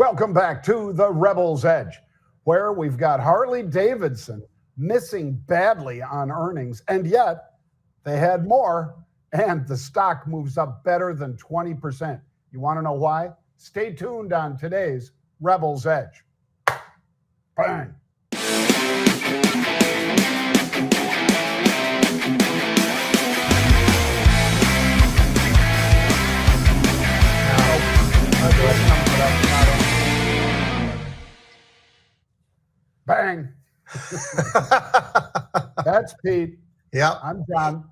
Welcome back to the Rebel's Edge, where we've got Harley Davidson missing badly on earnings, and yet they had more, and the stock moves up better than 20%. You want to know why? Stay tuned on today's Rebel's Edge. Bang. Bang. That's Pete. Yeah. I'm John.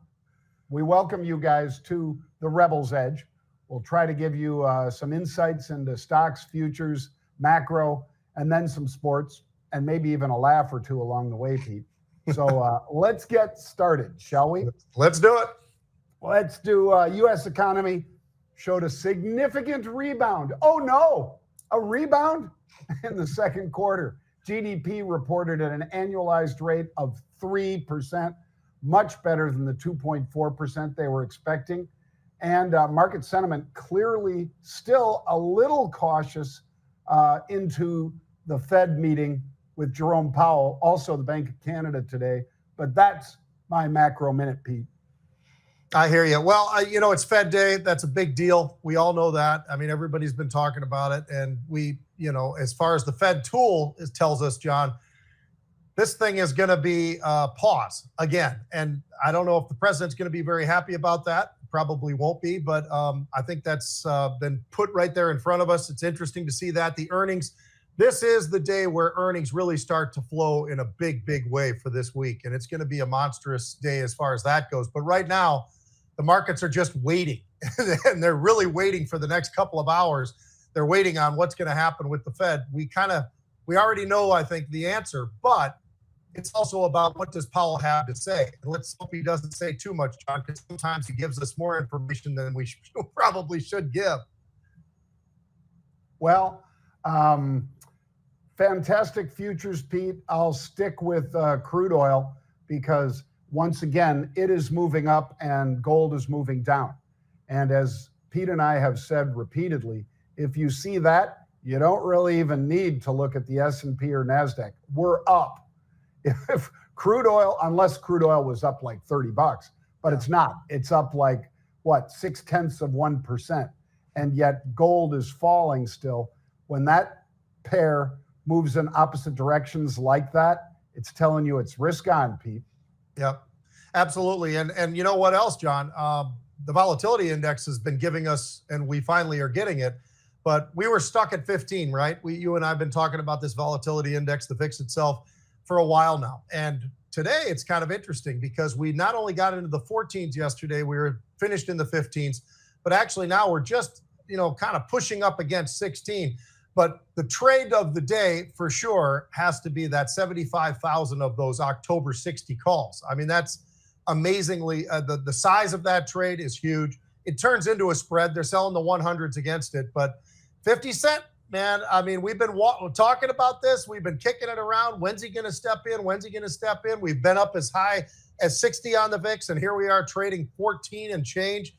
We welcome you guys to the Rebel's Edge. We'll try to give you some insights into stocks, futures, macro, and then some sports, and maybe even a laugh or two along the way, Pete. So let's get started, shall we? Let's do it. Let's do U.S. economy showed a significant rebound. Oh, no, a rebound in the second quarter. GDP reported at an annualized rate of 3%, much better than the 2.4% they were expecting. And market sentiment clearly still a little cautious into the Fed meeting with Jerome Powell, also the Bank of Canada today. But that's my macro minute, Pete. I hear you. Well, it's Fed Day. That's a big deal. We all know that. I mean, everybody's been talking about it. And we, as far as the Fed tool tells us, John, this thing is going to be pause again. And I don't know if the president's going to be very happy about that. Probably won't be. But I think that's been put right there in front of us. It's interesting to see that. The earnings, this is the day where earnings really start to flow in a big, big way for this week. And it's going to be a monstrous day as far as that goes. But right now, the markets are just waiting, and they're really waiting for the next couple of hours. They're waiting on what's going to happen with the Fed. We already know, I think, the answer, but it's also about what does Powell have to say. And let's hope he doesn't say too much, John, because sometimes he gives us more information than we probably should give. Well, fantastic futures, Pete. I'll stick with crude oil because once again, it is moving up and gold is moving down. And as Pete and I have said repeatedly, if you see that, you don't really even need to look at the S&P or NASDAQ. We're up. If crude oil, unless crude oil was up like $30, but it's not. It's up like, 0.6%. And yet gold is falling still. When that pair moves in opposite directions like that, it's telling you it's risk on, Pete. Yep, absolutely. And you know what else, John? The volatility index has been giving us, and we finally are getting it, but we were stuck at 15, right? You and I have been talking about this volatility index, the VIX itself, for a while now. And today it's kind of interesting because we not only got into the 14s yesterday, we were finished in the 15s, but actually now we're just, kind of pushing up against 16. But the trade of the day, for sure, has to be that 75,000 of those October 60 calls. I mean, that's amazingly, the size of that trade is huge. It turns into a spread. They're selling the 100s against it. But 50 Cent, man, I mean, we've been talking about this. We've been kicking it around. When's he going to step in? When's he going to step in? We've been up as high as 60 on the VIX, and here we are trading 14 and change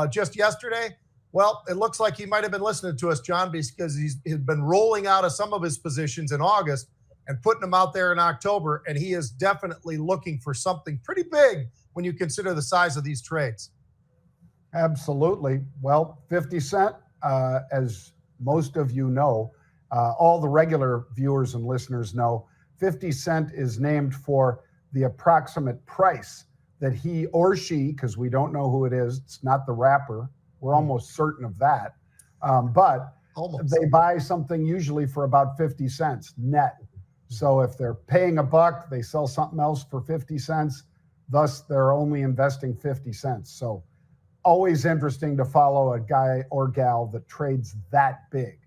just yesterday. Well, it looks like he might have been listening to us, John, because he's been rolling out of some of his positions in August and putting them out there in October, and he is definitely looking for something pretty big when you consider the size of these trades. Absolutely. Well, 50 Cent, as most of you know, all the regular viewers and listeners know, 50 Cent is named for the approximate price that he or she, because we don't know who it is, it's not the rapper, we're almost certain of that. But they buy something usually for about 50 cents net. So if they're paying $1, they sell something else for 50 cents. Thus, they're only investing 50 cents. So always interesting to follow a guy or gal that trades that big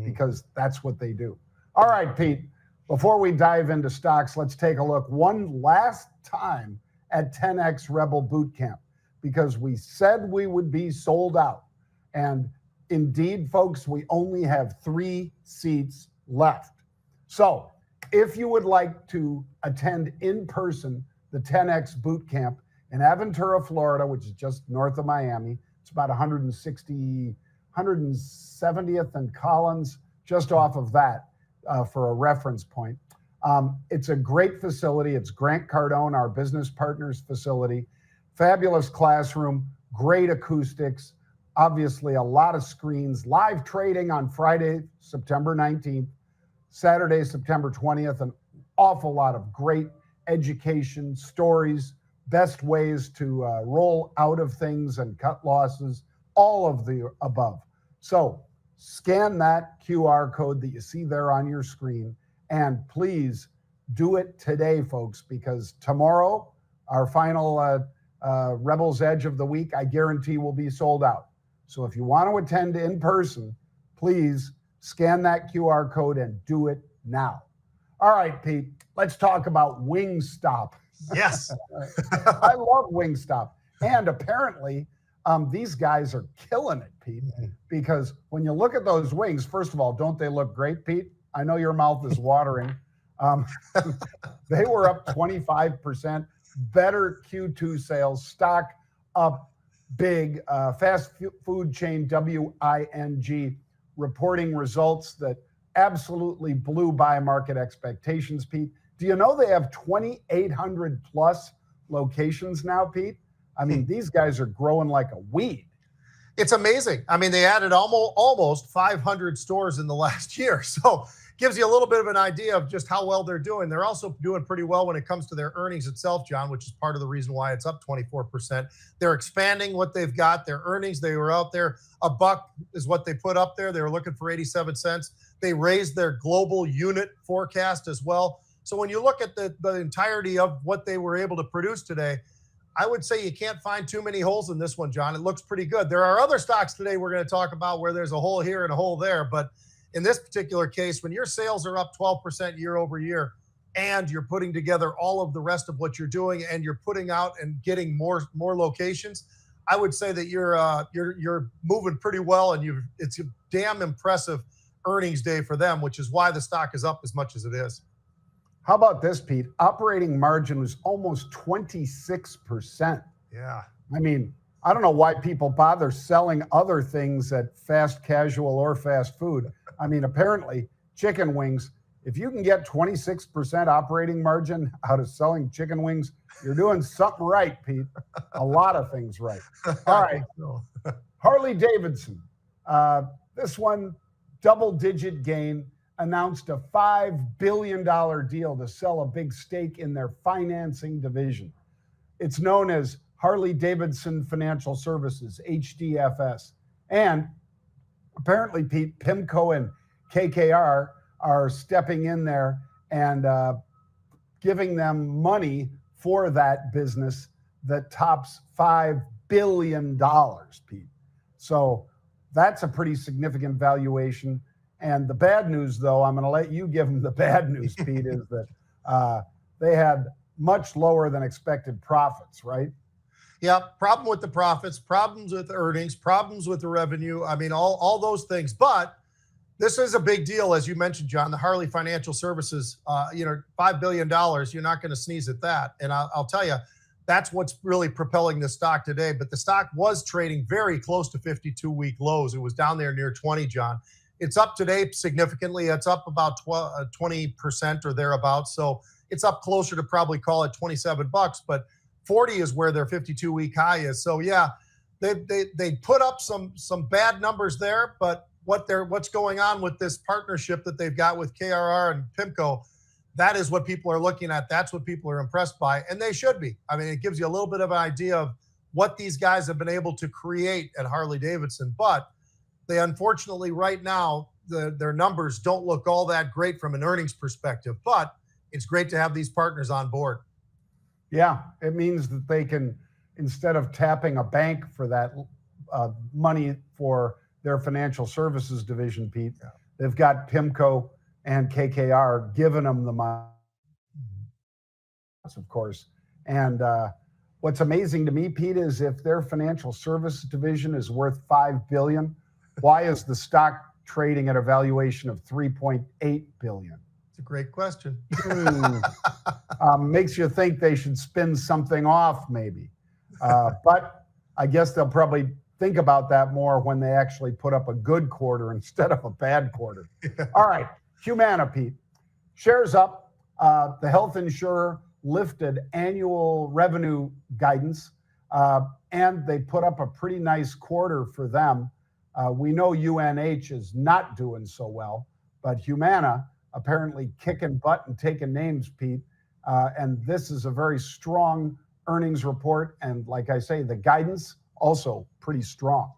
because that's what they do. All right, Pete, before we dive into stocks, let's take a look one last time at 10X Rebel Bootcamp, because we said we would be sold out. And indeed, folks, we only have 3 seats left. So if you would like to attend in person the 10X Bootcamp in Aventura, Florida, which is just north of Miami, it's about 170th and Collins, just off of that for a reference point. It's a great facility. It's Grant Cardone, our business partner's facility. Fabulous classroom, great acoustics, obviously a lot of screens, live trading on Friday, September 19th, Saturday, September 20th, an awful lot of great education, stories, best ways to roll out of things and cut losses, all of the above. So scan that QR code that you see there on your screen, and please do it today, folks, because tomorrow, our final Rebels Edge of the week, I guarantee will be sold out. So if you want to attend in person, please scan that QR code and do it now. All right, Pete, let's talk about Wingstop. Yes. I love Wingstop. And apparently, these guys are killing it, Pete, because when you look at those wings, first of all, don't they look great, Pete? I know your mouth is watering. They were up 25%, better Q2 sales, stock up big. Fast food chain WING reporting results that absolutely blew by market expectations, Pete. Do you know they have 2,800 plus locations now, Pete? I mean, these guys are growing like a weed. It's amazing. I mean, they added almost 500 stores in the last year. So gives you a little bit of an idea of just how well they're doing. They're also doing pretty well when it comes to their earnings itself, John, which is part of the reason why it's up 24%. They're expanding what they've got. Their earnings, they were out there. $1 is what they put up there. They were looking for 87 cents. They raised their global unit forecast as well. So when you look at the entirety of what they were able to produce today, I would say you can't find too many holes in this one, John. It looks pretty good. There are other stocks today we're going to talk about where there's a hole here and a hole there. But in this particular case, when your sales are up 12% year over year, and you're putting together all of the rest of what you're doing, and you're putting out and getting more locations, I would say that you're moving pretty well, and it's a damn impressive earnings day for them, which is why the stock is up as much as it is. How about this, Pete? Operating margin was almost 26%. Yeah. I mean, I don't know why people bother selling other things at fast casual or fast food. I mean, apparently, chicken wings, if you can get 26% operating margin out of selling chicken wings, you're doing something right, Pete. A lot of things right. All right. Harley Davidson. This one, double-digit gain, announced a $5 billion deal to sell a big stake in their financing division. It's known as Harley Davidson Financial Services, HDFS. And apparently, Pete, PIMCO and KKR are stepping in there and giving them money for that business that tops $5 billion, Pete. So that's a pretty significant valuation. And the bad news, though, I'm going to let you give them the bad news, Pete, is that they had much lower than expected profits, right? Yeah, problem with the profits, problems with earnings, problems with the revenue. I mean, all those things. But this is a big deal, as you mentioned, John. The Harley Financial Services, $5 billion. You're not going to sneeze at that. And I'll tell you, that's what's really propelling the stock today. But the stock was trading very close to 52-week lows. It was down there near 20, John. It's up today significantly. It's up about 20% or thereabouts. So it's up closer to probably call it $27. But 40 is where their 52-week high is. So yeah, they put up some bad numbers there. But what's going on with this partnership that they've got with KRR and PIMCO, that is what people are looking at. That's what people are impressed by, and they should be. I mean, it gives you a little bit of an idea of what these guys have been able to create at Harley Davidson. But they unfortunately right now, their numbers don't look all that great from an earnings perspective, but it's great to have these partners on board. Yeah, it means that they can, instead of tapping a bank for that money for their financial services division, Pete, they've got PIMCO and KKR giving them the money, of course. And what's amazing to me, Pete, is if their financial service division is worth $5 billion, why is the stock trading at a valuation of $3.8 billion? It's a great question. Makes you think they should spin something off, maybe. But I guess they'll probably think about that more when they actually put up a good quarter instead of a bad quarter. Yeah. All right, Humana, Pete. Shares up. The health insurer lifted annual revenue guidance, and they put up a pretty nice quarter for them. We know UNH is not doing so well, but Humana apparently kicking butt and taking names, Pete. And this is a very strong earnings report. And like I say, the guidance also pretty strong.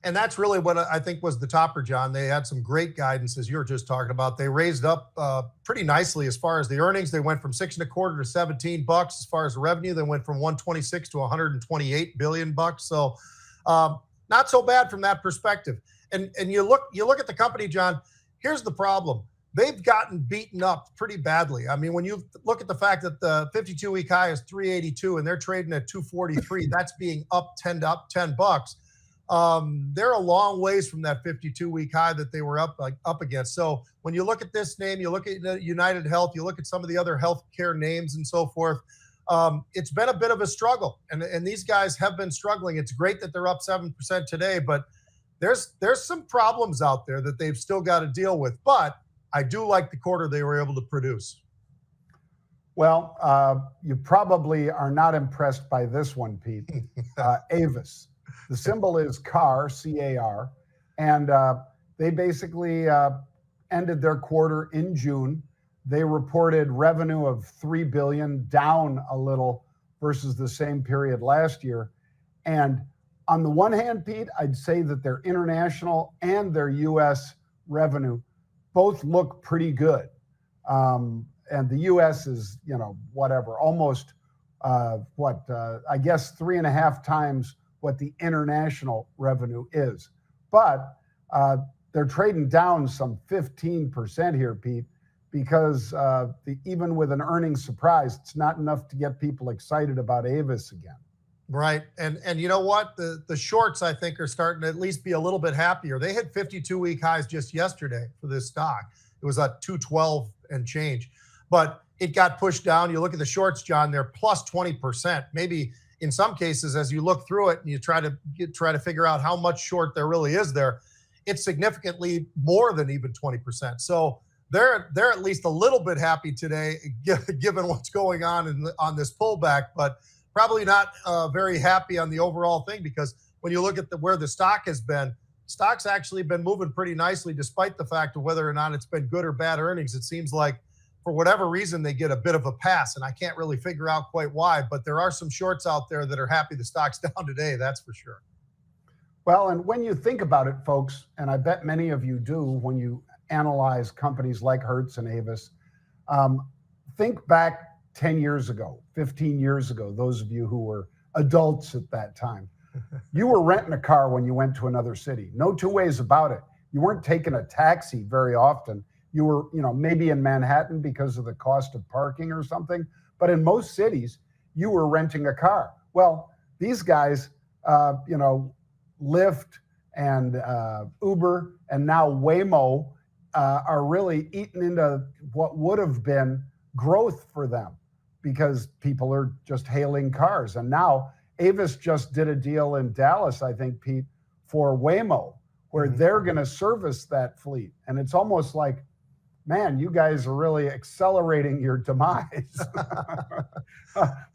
And that's really what I think was the topper, John. They had some great guidance, as you were just talking about. They raised up pretty nicely as far as the earnings. They went from $6.25 to $17. As far as the revenue, they went from 126 to 128 billion bucks. So not so bad from that perspective. And you look at the company, John. Here's the problem. They've gotten beaten up pretty badly. I mean, when you look at the fact that the 52-week high is 382 and they're trading at 243, that's being up $10 bucks. They're a long ways from that 52-week high that they were up against. So when you look at this name, you look at United Health, you look at some of the other healthcare names and so forth. It's been a bit of a struggle, and these guys have been struggling. It's great that they're up 7% today, but there's some problems out there that they've still got to deal with. But I do like the quarter they were able to produce. Well, you probably are not impressed by this one, Pete. Avis. The symbol is CAR, C-A-R, and they basically ended their quarter in June. They reported revenue of $3 billion, down a little versus the same period last year. And on the one hand, Pete, I'd say that their international and their U.S. revenue both look pretty good. And the U.S. is, almost, I guess 3.5 times what the international revenue is. But they're trading down some 15% here, Pete, because even with an earnings surprise, it's not enough to get people excited about Avis again. Right. And you know what? The shorts, I think, are starting to at least be a little bit happier. They hit 52-week highs just yesterday for this stock. It was at 212 and change. But it got pushed down. You look at the shorts, John, they're plus 20%. Maybe in some cases, as you look through it and you try to figure out how much short there really is there, it's significantly more than even 20%. So they're at least a little bit happy today, given what's going on this pullback, but probably not very happy on the overall thing, because when you look at where the stock has been, stock's actually been moving pretty nicely, despite the fact of whether or not it's been good or bad earnings. It seems like for whatever reason, they get a bit of a pass, and I can't really figure out quite why, but there are some shorts out there that are happy the stock's down today, that's for sure. Well, and when you think about it, folks, and I bet many of you do when you analyze companies like Hertz and Avis, think back 10 years ago, 15 years ago, those of you who were adults at that time. You were renting a car when you went to another city. No two ways about it. You weren't taking a taxi very often. You were, maybe in Manhattan because of the cost of parking or something. But in most cities, you were renting a car. Well, these guys, Lyft and Uber and now Waymo are really eating into what would have been growth for them, because people are just hailing cars. And now Avis just did a deal in Dallas, I think, Pete, for Waymo, where they're going to service that fleet. And it's almost like, man, you guys are really accelerating your demise.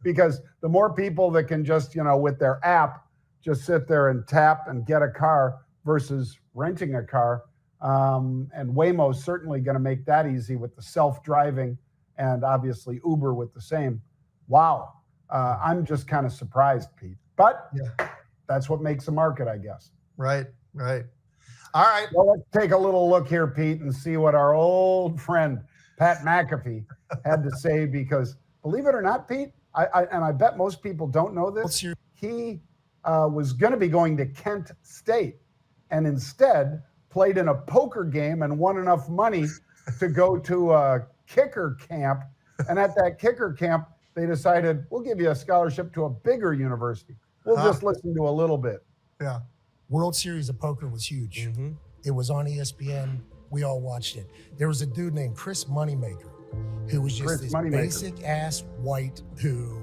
Because the more people that can just, with their app, just sit there and tap and get a car versus renting a car. And Waymo's certainly going to make that easy with the self-driving, and obviously Uber with the same. Wow. I'm just kind of surprised, Pete. But that's what makes a market, I guess. Right. All right. Well, let's take a little look here, Pete, and see what our old friend Pat McAfee had to say, because believe it or not, Pete, I bet most people don't know this. He was going to be going to Kent State and instead played in a poker game and won enough money to go to a kicker camp. And at that kicker camp, they decided, we'll give you a scholarship to a bigger university. We'll just listen to a little bit. Yeah. World Series of Poker was huge. It was on ESPN. We all watched it. There was a dude named Chris Moneymaker who was just this basic ass white who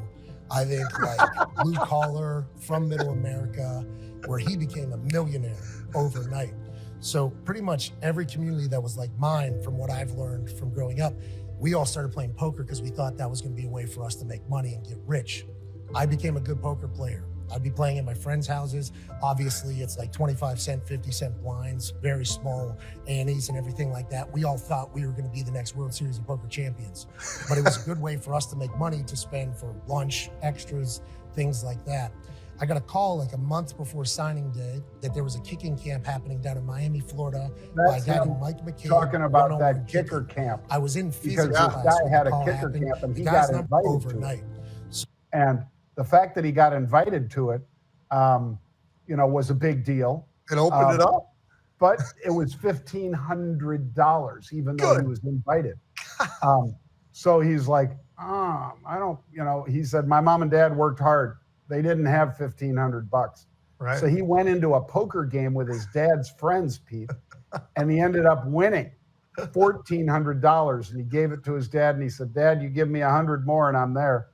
I think like blue collar from middle America. where he became a millionaire overnight. So pretty much every community that was like mine, from what I've learned from growing up, we all started playing poker because we thought that was going to be a way for us to make money and get rich. I became a good poker player. I'd be playing in my friends' houses. Obviously, it's like 25 cent, 50 cent blinds, very small antes and everything like that. We all thought we were going to be the next World Series of Poker champions. But it was a good way for us to make money to spend for lunch, extras, things like that. I got a call like a month before signing day that there was a kicking camp happening down in Miami, Florida by a guy named Mike McCabe. Talking about that kicker camp. I was in physics because class. this guy when had the a call kicker happened. camp and The he guy's got not invited overnight. to it. And the fact that he got invited to it, was a big deal. It opened it up. But it was $1,500, even though he was invited. So he's like, I don't, he said, my mom and dad worked hard. They didn't have $1,500. Right. So he went into a poker game with his dad's friends, Pete, and he ended up winning $1,400. And he gave it to his dad and he said, Dad, you give me 100 more and I'm there.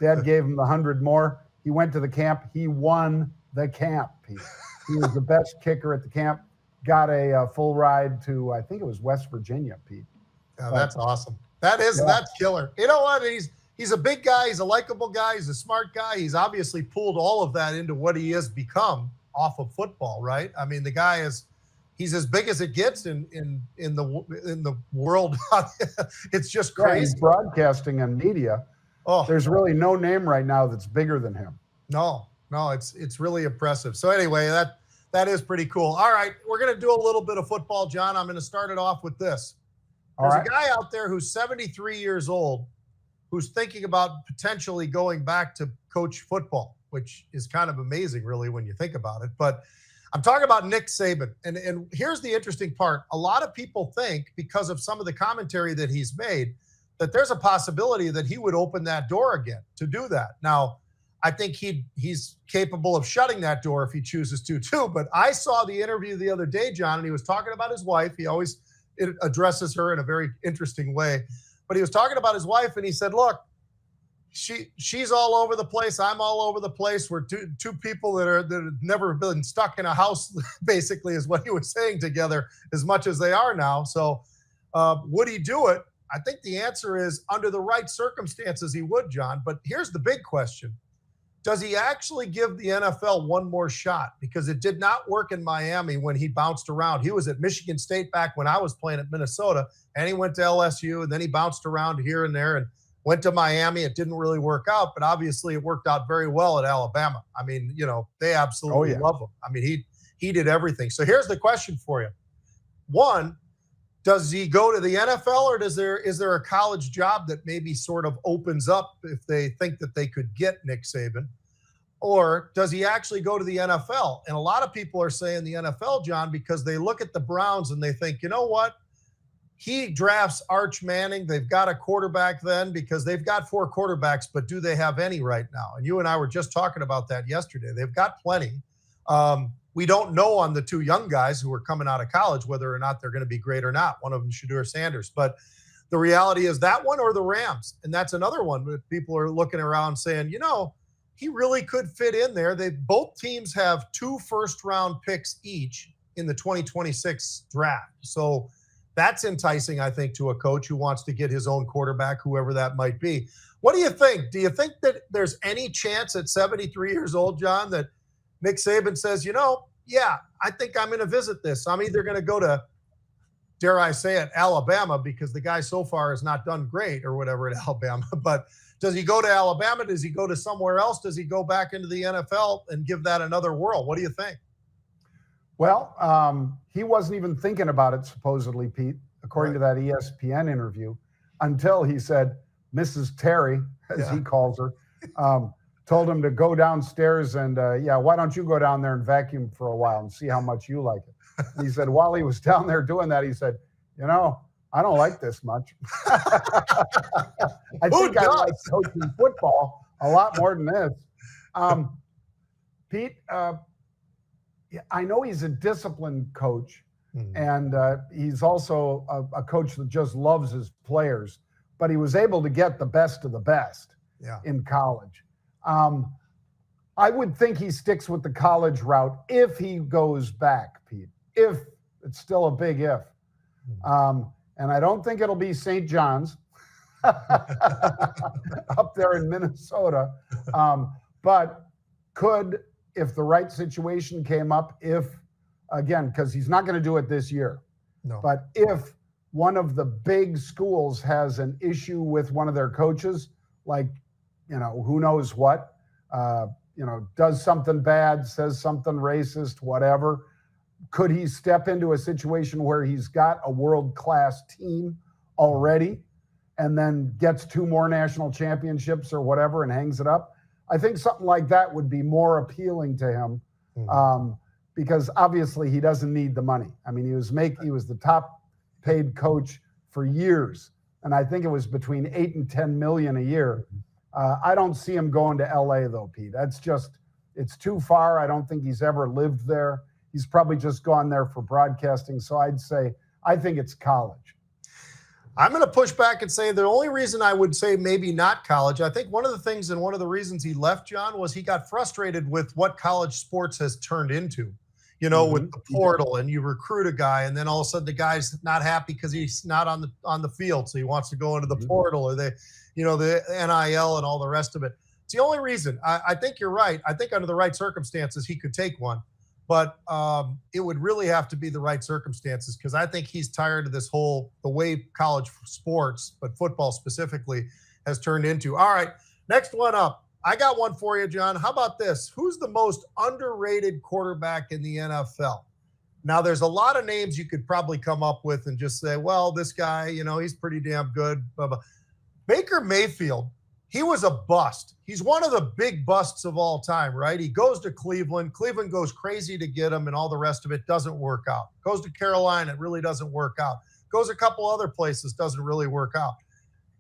Dad gave him the 100 more. He went to the camp. He won the camp, Pete. He was the best kicker at the camp. Got a full ride to, I think it was West Virginia, Pete. Yeah, that's awesome. That's killer. You know what? He's a big guy. He's a likable guy. He's a smart guy. He's obviously pulled all of that into what he has become off of football, right? I mean, the guy he's as big as it gets in the world. It's just crazy. Yeah, he's broadcasting and media. Oh, there's really no name right now that's bigger than him. No, it's really impressive. So anyway, that is pretty cool. All right, we're going to do a little bit of football, John. I'm going to start it off with this. There's a guy out there who's 73 years old who's thinking about potentially going back to coach football, which is kind of amazing, really, when you think about it. But I'm talking about Nick Saban. And here's the interesting part. A lot of people think, because of some of the commentary that he's made, that there's a possibility that he would open that door again to do that. Now, I think he's capable of shutting that door if he chooses to, too. But I saw the interview the other day, John, and he was talking about his wife. He always addresses her in a very interesting way. But he was talking about his wife, and he said, look, she's all over the place. I'm all over the place. We're two people that have never been stuck in a house, basically, is what he was saying together, as much as they are now. So would he do it? I think the answer is, under the right circumstances, he would, John. But here's the big question. Does he actually give the NFL one more shot? Because it did not work in Miami when he bounced around. He was at Michigan State back when I was playing at Minnesota, and he went to LSU, and then he bounced around here and there and went to Miami. It didn't really work out, but obviously it worked out very well at Alabama. I mean, they absolutely love him. I mean, he did everything. So here's the question for you. One, does he go to the NFL, or is there a college job that maybe sort of opens up if they think that they could get Nick Saban? Or does he actually go to the NFL? And a lot of people are saying the NFL, John, because they look at the Browns and they think, you know what? He drafts Arch Manning. They've got a quarterback then, because they've got 4 quarterbacks, but do they have any right now? And you and I were just talking about that yesterday. They've got plenty. We don't know on the 2 young guys who are coming out of college whether or not they're going to be great or not. One of them, Shedeur Sanders. But the reality is that one or the Rams. And that's another one that people are looking around saying, he really could fit in there. Both teams have 2 first-round picks each in the 2026 draft. So that's enticing, I think, to a coach who wants to get his own quarterback, whoever that might be. What do you think? Do you think that there's any chance at 73 years old, John, that Nick Saban says, I think I'm going to visit this. I'm either going to go to, dare I say it, Alabama, because the guy so far has not done great or whatever at Alabama. But does he go to Alabama? Does he go to somewhere else? Does he go back into the NFL and give that another whirl? What do you think? Well, he wasn't even thinking about it, supposedly, Pete, according to that ESPN interview, until he said, Mrs. Terry, as he calls her, told him to go downstairs and, why don't you go down there and vacuum for a while and see how much you like it? And he said, while he was down there doing that, he said, I don't like this much. I think I like coaching football a lot more than this. Pete, I know he's a disciplined coach, and he's also a coach that just loves his players, but he was able to get the best of the best in college. I would think he sticks with the college route if he goes back, Pete. If it's still a big if. And I don't think it'll be St. John's up there in Minnesota. But could, if the right situation came up, if, again, because he's not going to do it this year. No. But if one of the big schools has an issue with one of their coaches, like, who knows what, does something bad, says something racist, whatever, could he step into a situation where he's got a world-class team already and then gets 2 more national championships or whatever and hangs it up? I think something like that would be more appealing to him, because obviously he doesn't need the money. I mean, he was the top paid coach for years, and I think it was between 8 and 10 million a year. I don't see him going to LA though, Pete. It's too far. I don't think he's ever lived there. He's probably just gone there for broadcasting. So I think it's college. I'm going to push back and say the only reason I would say maybe not college, I think one of the things and one of the reasons he left, John, was he got frustrated with what college sports has turned into, with the portal, and you recruit a guy and then all of a sudden the guy's not happy because he's not on the field. So he wants to go into the portal or the NIL and all the rest of it. It's the only reason. I think you're right. I think under the right circumstances, he could take one. But it would really have to be the right circumstances, because I think he's tired of the way college sports, but football specifically, has turned into. All right, next one up. I got one for you, John. How about this? Who's the most underrated quarterback in the NFL? Now, there's a lot of names you could probably come up with and just say, well, this guy, he's pretty damn good. Blah, blah. Baker Mayfield. He was a bust. He's one of the big busts of all time, right? He goes to Cleveland. Cleveland goes crazy to get him, and all the rest of it doesn't work out. Goes to Carolina. It really doesn't work out. Goes a couple other places. Doesn't really work out.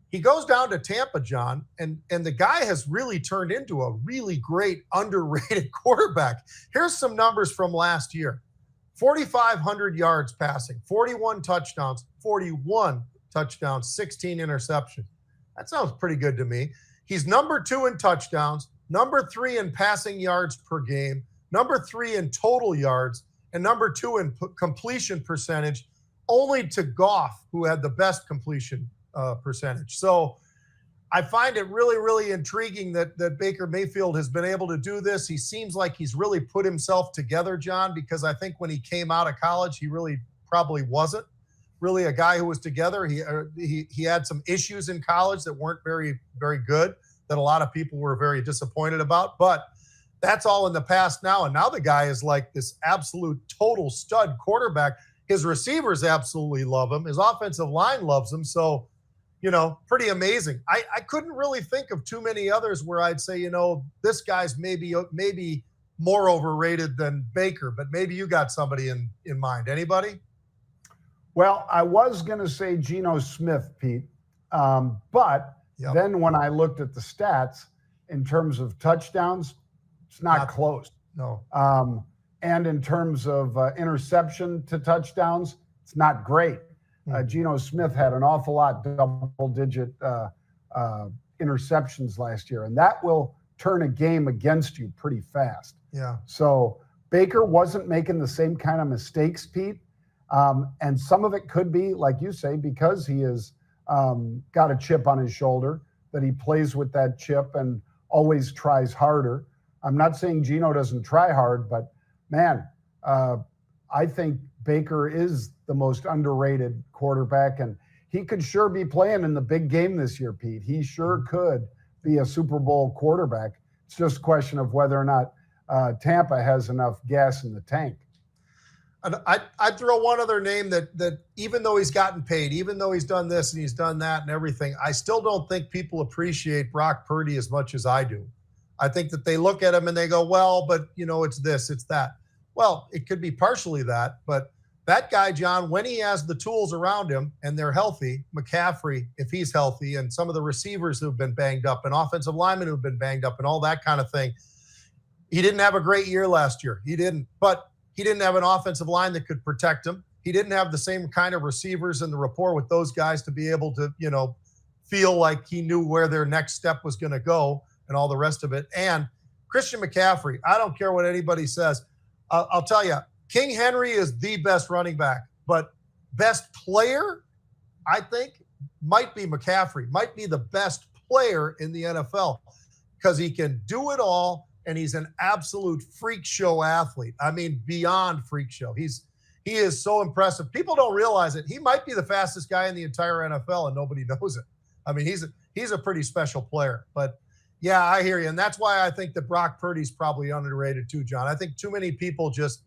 He goes down to Tampa, John, and the guy has really turned into a really great underrated quarterback. Here's some numbers from last year. 4,500 yards passing, 41 touchdowns, 16 interceptions. That sounds pretty good to me. He's number 2 in touchdowns, number 3 in passing yards per game, number 3 in total yards, and number 2 in completion percentage, only to Goff, who had the best completion percentage. So I find it really, really intriguing that Baker Mayfield has been able to do this. He seems like he's really put himself together, John, because I think when he came out of college, he really probably wasn't really a guy who was together. He had some issues in college that weren't very, very good, that a lot of people were very disappointed about. But that's all in the past now. And now the guy is like this absolute total stud quarterback. His receivers absolutely love him. His offensive line loves him. So, pretty amazing. I couldn't really think of too many others where I'd say, this guy's maybe more overrated than Baker, but maybe you got somebody in mind. Anybody? Well, I was going to say Geno Smith, Pete, but then when I looked at the stats in terms of touchdowns, it's not close. No. And in terms of interception to touchdowns, it's not great. Geno Smith had an awful lot double-digit interceptions last year, and that will turn a game against you pretty fast. Yeah. So Baker wasn't making the same kind of mistakes, Pete. And some of it could be, like you say, because he has got a chip on his shoulder, that he plays with that chip and always tries harder. I'm not saying Geno doesn't try hard, but man, I think Baker is the most underrated quarterback, and he could sure be playing in the big game this year, Pete. He sure could be a Super Bowl quarterback. It's just a question of whether or not Tampa has enough gas in the tank. And I'd throw one other name that even though he's gotten paid, even though he's done this and he's done that and everything, I still don't think people appreciate Brock Purdy as much as I do. I think that they look at him and they go, well, but it's this, it's that. Well, it could be partially that, but that guy, John, when he has the tools around him and they're healthy, McCaffrey, if he's healthy, and some of the receivers who've been banged up and offensive linemen who've been banged up and all that kind of thing. He didn't have a great year last year. He didn't, but he didn't have an offensive line that could protect him. He didn't have the same kind of receivers and the rapport with those guys to be able to, feel like he knew where their next step was going to go and all the rest of it. And Christian McCaffrey, I don't care what anybody says. I'll tell you, King Henry is the best running back, but best player, I think, might be McCaffrey, might be the best player in the NFL because he can do it all, and he's an absolute freak show athlete. I mean, beyond freak show. He is so impressive. People don't realize it. He might be the fastest guy in the entire NFL, and nobody knows it. I mean, he's a pretty special player. But yeah, I hear you, and that's why I think that Brock Purdy's probably underrated too, John. I think too many people just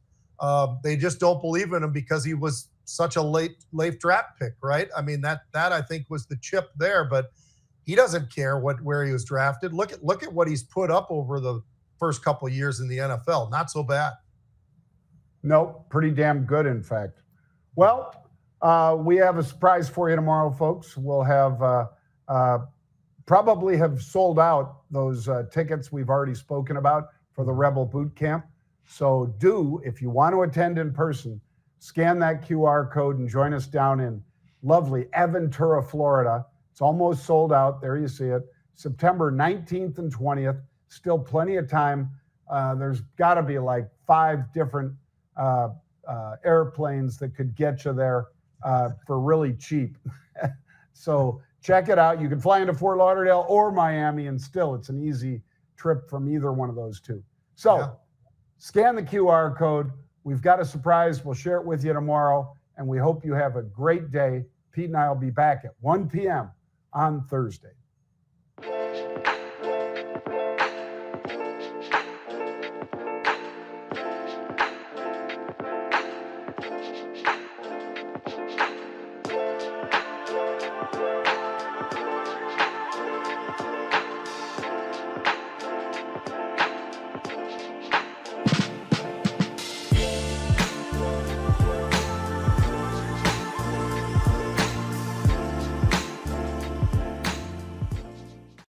they just don't believe in him because he was such a late draft pick, right? I mean, that I think was the chip there, but he doesn't care where he was drafted. Look at what he's put up over the first couple of years in the NFL. Not so bad. No, pretty damn good, in fact. Well, we have a surprise for you tomorrow, folks. We'll have probably have sold out those tickets we've already spoken about for the Rebel Boot Camp. So if you want to attend in person, scan that QR code and join us down in lovely Aventura, Florida. It's almost sold out. There you see it. September 19th and 20th. Still plenty of time. There's got to be like 5 different airplanes that could get you there for really cheap. So check it out. You can fly into Fort Lauderdale or Miami, and still it's an easy trip from either one of those two. So scan the QR code. We've got a surprise. We'll share it with you tomorrow, and we hope you have a great day. Pete and I will be back at 1 p.m. on Thursday.